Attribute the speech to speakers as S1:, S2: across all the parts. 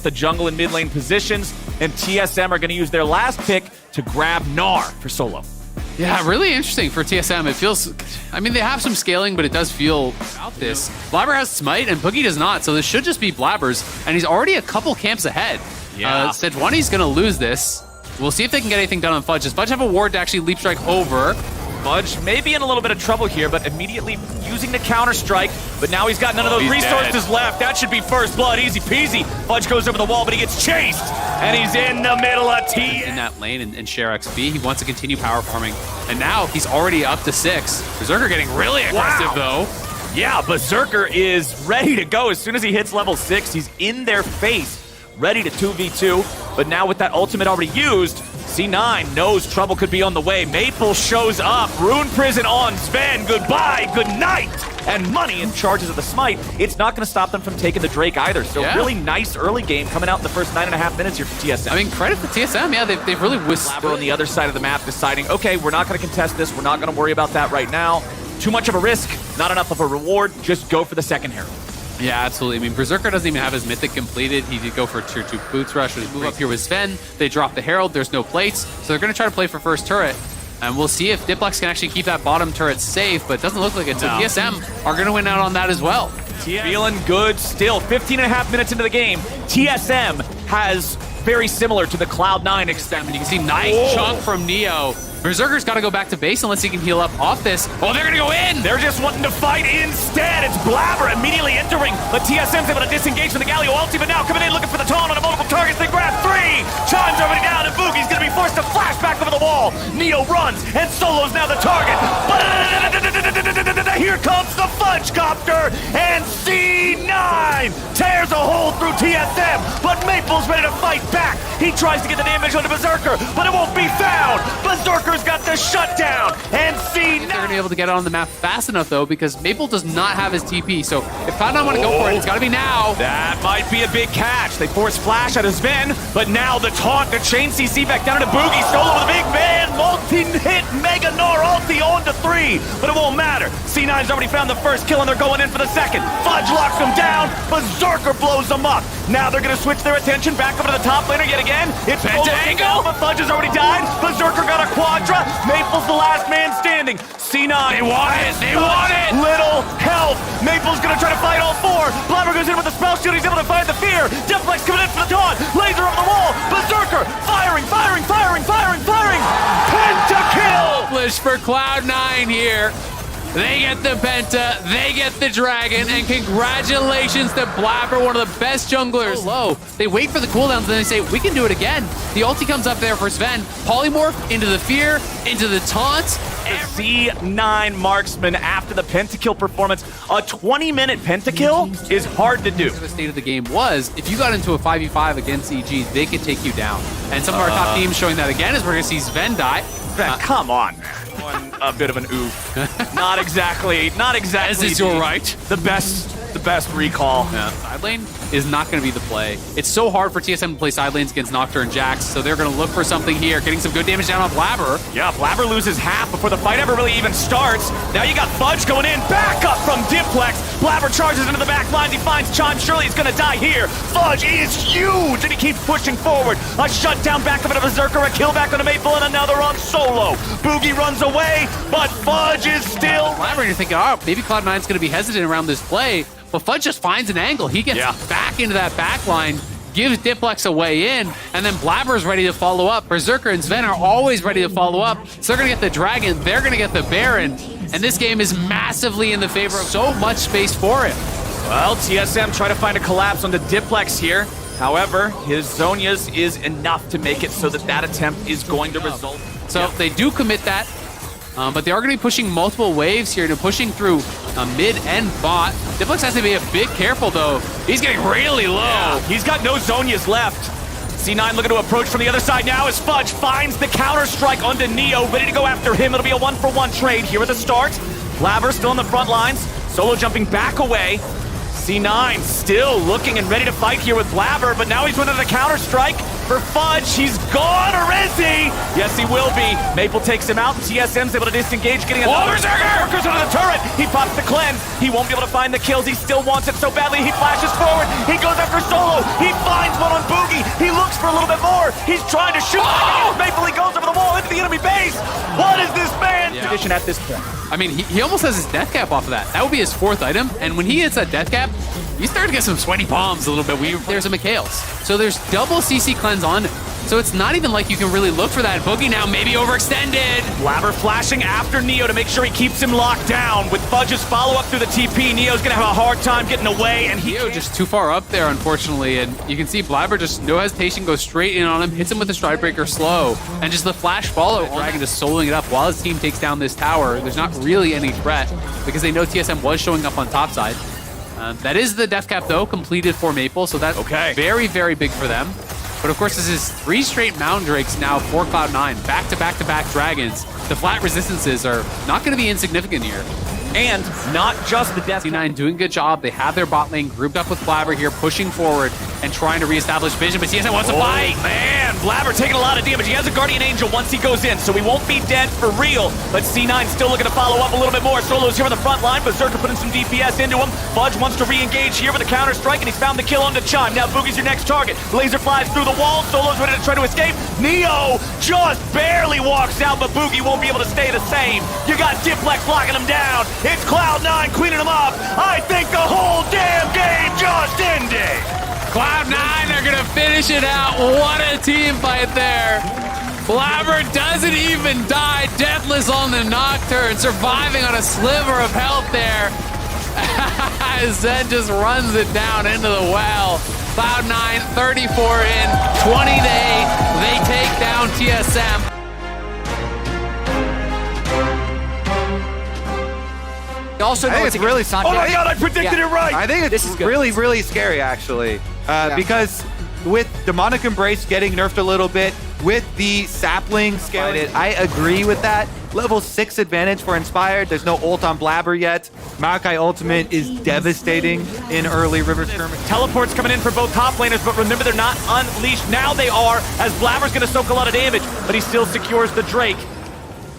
S1: the jungle and mid lane positions, and TSM are going to use their last pick to grab Gnar for solo.
S2: Yeah, really interesting for TSM. It feels, I mean, they have some scaling, but it does feel about this. Blabber has Smite and Boogie does not, so this should just be Blabber's, and he's already a couple camps ahead.
S1: Yeah.
S2: Sejuani's going to lose this. We'll see if they can get anything done on Fudge. Does Fudge have a ward to actually leap strike over?
S1: Fudge may be in a little bit of trouble here, but immediately using the counter-strike, but now he's got none of those resources left. That should be first blood, easy peasy. Fudge goes over the wall, but he gets chased, and he's in the middle of
S2: in that lane and share XP. He wants to continue power farming, and now he's already up to 6. Berserker getting really aggressive, though.
S1: Yeah, Berserker is ready to go. As soon as he hits level 6, he's in their face, ready to 2v2, but now with that ultimate already used, C9 knows trouble could be on the way. Maple shows up. Rune Prison on Sven. Goodbye, good night. And money and charges of the smite. It's not going to stop them from taking the Drake either. So really nice early game coming out in the first 9.5 minutes here for TSM.
S2: I mean, credit for TSM. Yeah, they've really
S1: Blabber on the other side of the map deciding, okay, we're not going to contest this. We're not going to worry about that right now. Too much of a risk, not enough of a reward. Just go for the second Herald.
S2: Yeah, absolutely. I mean, Berserker doesn't even have his Mythic completed. He did go for a tier 2 Boots Rush. They move up here with Sven. They drop the Herald. There's no plates. So they're going to try to play for first turret. And we'll see if Diplex can actually keep that bottom turret safe, but it doesn't look like it. So TSM are going to win out on that as well.
S1: Feeling good still. 15.5 minutes into the game. TSM has very similar to the Cloud9 extent.
S2: You can see nice chunk from Neo. Berserker's got to go back to base unless he can heal up off this. Oh, they're going to go in!
S1: They're just wanting to fight instead. It's Blabber immediately entering, but TSM's able to disengage from the Galio ulti, but now coming in looking for the taunt on a multiple targets. They grab 3! Chime's already down, and Boogie's going to be forced to flash back over the wall. Neo runs, and Solo's now the target. Here comes the Fudge Copter, and C9 tears a hole through TSM, but Maple's ready to fight back. He tries to get the damage onto Berserker, but it won't be found. Berserker's got the shutdown, and C9...
S2: They're going to be able to get on the map fast enough, though, because Maple does not have his TP, so if Cloud9 want to go for it, it's got to be now.
S1: That might be a big catch. They force Flash out of Sven, but now the taunt, the chain CC back down to Boogie. Solo with a big man, multi-hit Mega Gnar ulti on to 3, but it won't matter. C9's already found the first kill, and they're going in for the second. Fudge locks them down, Berserker blows them up. Now they're going to switch their attention back over to the top laner yet again. It's Pentaangle, but Fudge has already died. Berserker got a Quadra. Maple's the last man standing. C9.
S2: They want it. They want it.
S1: Little health. Maple's going to try to fight all 4. Blabber goes in with the spell shield. He's able to find the fear. Diplex coming in for the taunt. Laser over the wall. Berserker firing. Pentakill.
S2: Published for Cloud9 here. They get the Penta, they get the Dragon, and congratulations to Blabber, one of the best junglers. Low. They wait for the cooldowns, and then they say, we can do it again. The ulti comes up there for Sven. Polymorph into the fear, into the taunt.
S1: C9 marksman after the pentakill performance. A 20-minute pentakill is hard to do.
S2: The state of the game was, if you got into a 5v5 against EG, they could take you down. And some of our top teams showing that again is we're going to see Sven die.
S1: Come on. A bit of an oof. Not exactly.
S2: As is your right.
S1: The best recall.
S2: Yeah. Side lane is not going to be the play. It's so hard for TSM to play side lanes against Nocturne and Jax, so they're going to look for something here, getting some good damage down on Blabber.
S1: Yeah, Blabber loses half before the fight ever really even starts. Now you got Fudge going in, back up from Diplex. Blabber charges into the back lines. He finds Chime. Surely he's going to die here. Fudge is huge, and he keeps pushing forward. A shutdown back of a Berserker, a kill back on a Maple, and another on Solo. Boogie runs away, but Fudge is still...
S2: Blabber, you're thinking, oh, maybe Cloud9's going to be hesitant around this play. But Fudge just finds an angle. He gets back into that back line, gives Diplex a way in, and then Blabber's ready to follow up. Berserker and Sven are always ready to follow up. So they're going to get the Dragon, they're going to get the Baron, and this game is massively in the favor of so much space for it.
S1: Well, TSM try to find a collapse on the Diplex here. However, his Zhonya's is enough to make it so that attempt is going to result.
S2: So they do commit that. But they are going to be pushing multiple waves here. They're pushing through mid and bot. Diplex has to be a bit careful, though. He's getting really low.
S1: Yeah. He's got no Zhonya's left. C9 looking to approach from the other side now as Fudge finds the counter-strike onto Neo, ready to go after him. It'll be a 1-for-1 trade here at the start. Blabber still on the front lines. Solo jumping back away. C9 still looking and ready to fight here with Blabber, but now he's running the counter-strike. for Fudge. He's gone, or is he? Yes, he will be. Maple takes him out. TSM's able to disengage, getting another Berserker's under the turret. He pops the cleanse. He won't be able to find the kills. He still wants it so badly. He flashes forward. He goes after Solo. He finds one on Boogie. He looks for a little bit more. He's trying to shoot. Maple, he goes over the wall into the enemy base. What is this man's position at this point?
S2: I mean, he almost has his death cap off of that. That would be his 4th item. And when he hits that death cap, he's starting to get some sweaty palms a little bit. There's a Mikhail's. So there's double CC cleanse on him. So it's not even like you can really look for that. Boogie now maybe overextended.
S1: Blabber flashing after Neo to make sure he keeps him locked down. With Fudge's follow-up through the TP, Neo's gonna have a hard time getting away, and
S2: Neo just too far up there, unfortunately, and you can see Blabber just no hesitation goes straight in on him, hits him with the Stride Breaker slow, and just the flash follow. Dragon just soloing it up while his team takes down this tower. There's not really any threat because they know TSM was showing up on top side. That is the death cap, though, completed for Maple, so that's very, very big for them. But of course, this is 3 straight Mountain Drakes now for Cloud9. Back-to-back-to-back Dragons. The flat resistances are not going to be insignificant here.
S1: And not just the death.
S2: C9 doing a good job. They have their bot lane grouped up with Blabber here, pushing forward and trying to reestablish vision, but TSM wants to fight.
S1: Man, Blabber taking a lot of damage. He has a Guardian Angel once he goes in, so he won't be dead for real. But C9 still looking to follow up a little bit more. Solo's here on the front line. Berserker putting some DPS into him. Fudge wants to re-engage here with a counter strike, and he's found the kill on the Chime. Now Boogie's your next target. Laser flies through the wall. Solo's ready to try to escape. Neo just barely walks out, but Boogie won't be able to stay the same. You got Diplex locking him down. It's Cloud9 cleaning him up. I think the whole damn game just ended.
S2: Cloud9 are gonna finish it out. What a team fight there. Blabber doesn't even die. Deathless on the Nocturne, surviving on a sliver of health there. Zen just runs it down into the well. Cloud9, 34 in, 20 to 8. They take down TSM.
S3: Also,
S4: I think it's really something.
S1: Oh my God, I predicted it right.
S4: I think it's really, really scary, actually. Because with Demonic Embrace getting nerfed a little bit, with the sapling scaling, I agree with that. Level 6 advantage for Inspired. There's no ult on Blabber yet. Maokai Ultimate is devastating in early River Skirmish.
S1: Teleports coming in for both top laners, but remember, they're not unleashed. Now they are, as Blabber's going to soak a lot of damage, but he still secures the Drake.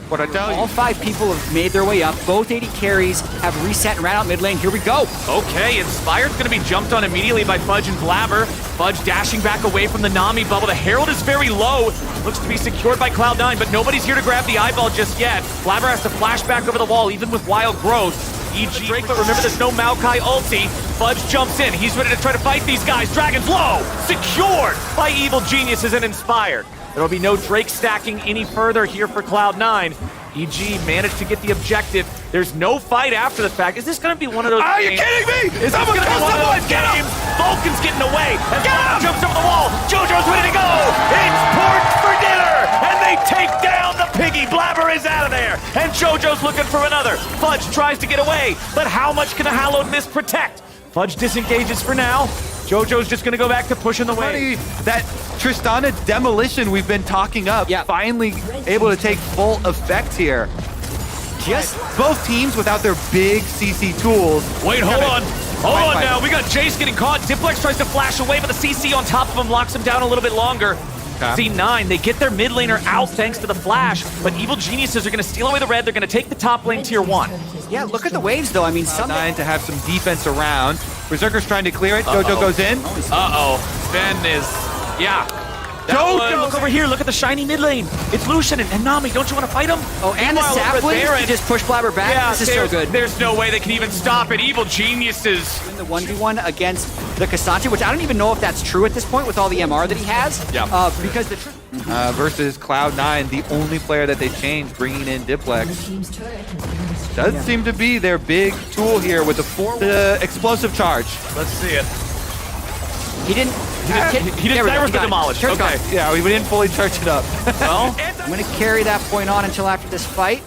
S4: What I tell you.
S3: All 5 people have made their way up. Both 80 carries have reset and ran out mid lane. Here we go.
S1: Okay, Inspired's going to be jumped on immediately by Fudge and Blabber. Fudge dashing back away from the Nami bubble. The Herald is very low. Looks to be secured by Cloud9, but nobody's here to grab the eyeball just yet. Blabber has to flash back over the wall, even with Wild Growth. EG Drake, but remember, there's no Maokai ulti. Fudge jumps in. He's ready to try to fight these guys. Dragon's low. Secured by Evil Geniuses and Inspired. There'll be no Drake stacking any further here for Cloud9. EG managed to get the objective. There's no fight after the fact. Is this going to be one of those games? Are you kidding me? Is this going to be one of those games? Vulcan's getting away. As Vulcan jumps over the wall. JoJo's ready to go. It's pork for dinner. And they take down the piggy. Blabber is out of there. And JoJo's looking for another. Fudge tries to get away. But how much can a Hallowed Mist protect? Fudge disengages for now. JoJo's just going to go back to pushing the way.
S4: That Tristana demolition we've been talking up, finally able to take full effect here. Just both teams without their big CC tools.
S1: Wait, hold on. Hold on now. We got Jace getting caught. Diplex tries to flash away, but the CC on top of him locks him down a little bit longer. C9, they get their mid laner out thanks to the flash, but Evil Geniuses are going to steal away the red. They're going to take the top lane tier 1.
S3: Yeah, look at the waves, though. I mean,
S4: Cloud9 to have some defense around. Berserker's trying to clear it. JoJo goes in.
S1: Ben is... Yeah. JoJo! Look over here. Look at the shiny mid lane. It's Lucian and Nami. Don't you want to fight him?
S3: Oh, and the sapling to just push Blabber back.
S1: Yeah,
S3: this is so good.
S1: There's no way they can even stop it. Evil Geniuses.
S3: In the 1v1 against the Cassandra, which I don't even know if that's true at this point with all the MR that he has. Because the
S4: versus Cloud9, the only player that they changed, bringing in Diplex. Does seem to be their big tool here with the explosive charge.
S1: Let's see it.
S3: He didn't
S1: never demolish. Okay.
S4: Yeah, we didn't fully charge it up.
S3: Well, I'm going to carry that point on until after this fight.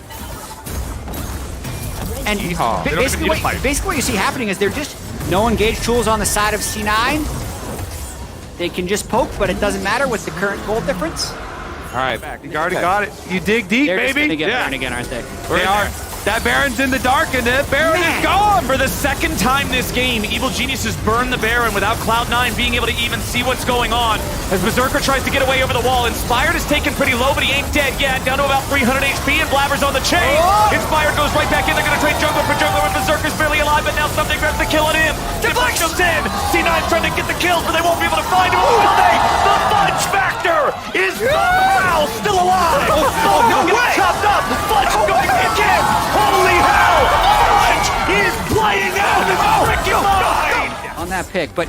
S3: And basically what you see happening is they're just no engage tools on the side of C9. They can just poke, but it doesn't matter with the current gold difference.
S4: All right, you already got it. You dig deep,
S3: They're
S4: baby.
S3: They're just going to get burned again, aren't they?
S4: They are. That Baron's in the dark, and the Baron is gone.
S1: For the second time this game, Evil Geniuses burn the Baron without Cloud9 being able to even see what's going on. As Berserker tries to get away over the wall, Inspired is taken pretty low, but he ain't dead yet. Down to about 300 HP, and Blabber's on the chain. Inspired goes right back in. They're going to trade Jungler for Jungler, and Berserker's barely alive, but now something grabs the kill on him. Deflex goes in. C9's trying to get the kills, but they won't be able to find him. Will they? The Fudge Factor is somehow still alive. Oh, no way! Chopped up. Fudge going again. Holy hell! Fudge is playing out his freaking mind!
S3: On that pick, but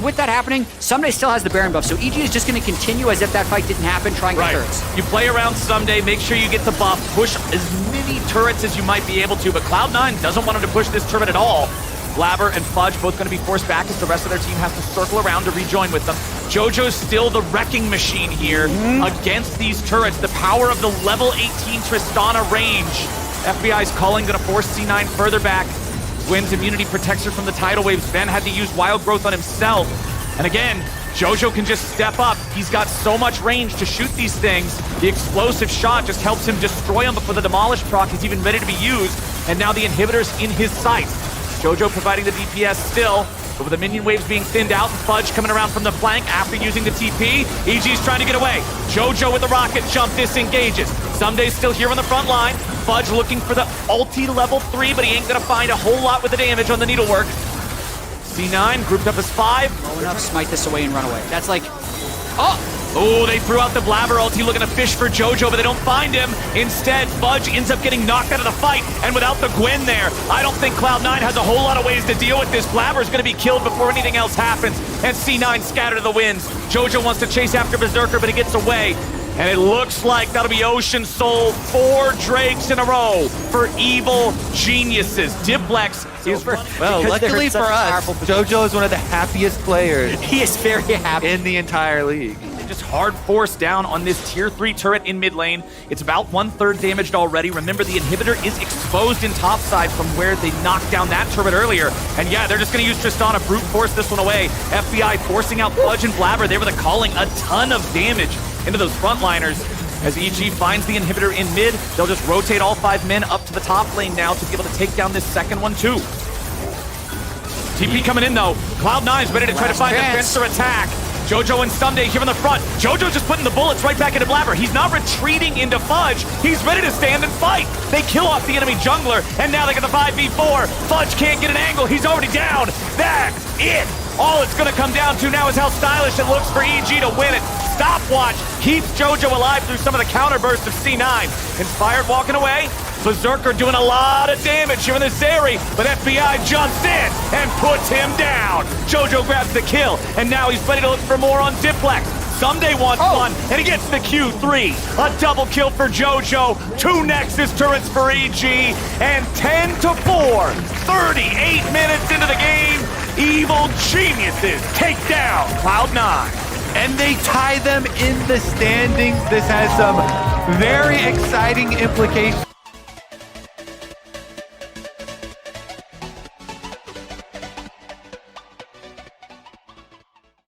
S3: with that happening, Someday still has the Baron buff, so EG is just going to continue as if that fight didn't happen, trying to turrets.
S1: You play around Someday, make sure you get the buff, push as many turrets as you might be able to, but Cloud9 doesn't want him to push this turret at all. Blabber and Fudge both going to be forced back as the rest of their team has to circle around to rejoin with them. Jojo's still the wrecking machine here against these turrets. The power of the level 18 Tristana range. FBI's calling going to force C9 further back. Gwyn's immunity protects her from the tidal waves. Sven had to use wild growth on himself. And again, Jojo can just step up. He's got so much range to shoot these things. The explosive shot just helps him destroy them before the demolish proc is even ready to be used. And now the inhibitor's in his sights. Jojo providing the DPS still, but with the minion waves being thinned out and Fudge coming around from the flank after using the TP, EG's trying to get away. Jojo with the rocket jump disengages. Someday's still here on the front line. Fudge looking for the ulti level 3, but he ain't gonna find a whole lot with the damage on the needlework. C9 grouped up as 5.
S3: Low enough, smite this away and run away. That's like,
S1: Oh, they threw out the Blabber ulti looking to fish for Jojo, but they don't find him. Instead, Fudge ends up getting knocked out of the fight, and without the Gwen there, I don't think Cloud9 has a whole lot of ways to deal with this. Blabber's gonna be killed before anything else happens, and C9 scattered to the winds. Jojo wants to chase after Berserker, but he gets away. And it looks like that'll be Ocean Soul, 4 Drakes in a row for Evil Geniuses. Diplex is
S4: well, luckily for us, Jojo is one of the happiest players.
S3: He is very happy
S4: in the entire league.
S1: Just hard force down on this tier 3 turret in mid lane. It's about 1/3 damaged already. Remember, the inhibitor is exposed in topside from where they knocked down that turret earlier. And yeah, they're just gonna use Tristana, brute force this one away. FBI forcing out Fudge and Blabber. They were the calling a ton of damage into those frontliners. As EG finds the inhibitor in mid, they'll just rotate all 5 men up to the top lane now to be able to take down this second one too. TP coming in though. Cloud9's ready to try to find a fencer attack. Jojo and Someday here in the front. Jojo's just putting the bullets right back into Blabber. He's not retreating into Fudge. He's ready to stand and fight. They kill off the enemy jungler, and now they get the 5v4. Fudge can't get an angle. He's already down. That's it. All it's going to come down to now is how stylish it looks for EG to win it. Stopwatch keeps Jojo alive through some of the counter bursts of C9. Inspired walking away. Berserker doing a lot of damage here in this area, but FBI jumps in and puts him down. Jojo grabs the kill, and now he's ready to look for more on Diplex. Someday wants one, and he gets the Q3. A double kill for Jojo, 2 Nexus turrets for EG, and 10-4. 38 minutes into the game, Evil Geniuses take down Cloud9.
S4: And they tie them in the standings. This has some very exciting implications.